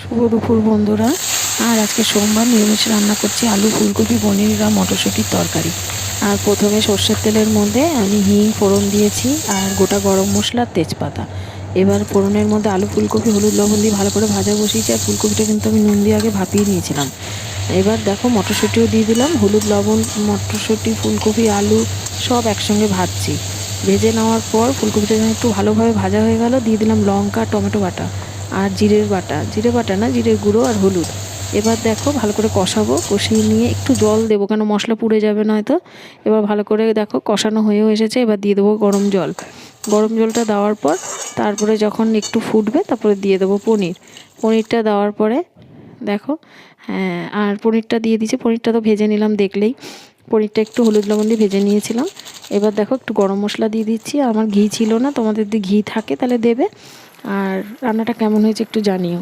শুভ দুপুর বন্ধুরা। আর আজকে সোমবার নিরামিষ রান্না করছি আলু ফুলকপি পনির আর মটরশুঁটির তরকারি। আর প্রথমে সর্ষের তেলের মধ্যে আমি হিং ফোড়ন দিয়েছি আর গোটা গরম মশলা তেজপাতা। এবার ফোড়নের মধ্যে আলু ফুলকপি হলুদ লবণ দিয়ে ভালো করে ভাজা বসিয়েছি। আর ফুলকপিটা কিন্তু আমি নুন দিয়ে আগে ভাপিয়ে নিয়েছিলাম। এবার দেখো মটরশুঁটিও দিয়ে দিলাম, হলুদ লবণ মটরশুঁটি ফুলকপি আলু সব একসঙ্গে ভাজছি। ভেজে নেওয়ার পর ফুলকপিটা যখন একটু ভালোভাবে ভাজা হয়ে গেল, দিয়ে দিলাম লঙ্কা টমেটো বাটা আর জিরে বাটা না জিরের গুঁড়ো আর হলুদ। এবার দেখো ভালো করে কষাবো, কষিয়ে নিয়ে একটু জল দেবো, কেন মশলা পুড়ে যাবে নয়তো। এবার ভালো করে দেখো কষানো হয়েও এসেছে। এবার দিয়ে দেবো গরম জল। গরম জলটা দেওয়ার পর তারপরে যখন একটু ফুটবে তারপরে দিয়ে দেবো পনিরটা দেওয়ার পরে দেখো, হ্যাঁ, আর পনিরটা দিয়ে দিয়েছি। পনিরটা তো ভেজে নিলাম দেখলেই, পনিরটা একটু হলুদ লবণ দিয়ে ভেজে নিয়েছিলাম। এবার দেখো একটু গরম মশলা দিয়ে দিচ্ছি। আমার ঘি ছিল না, তোমাদের যদি ঘি থাকে তাহলে দেবে। আর রান্নাটা কেমন হয়েছে একটু জানিও।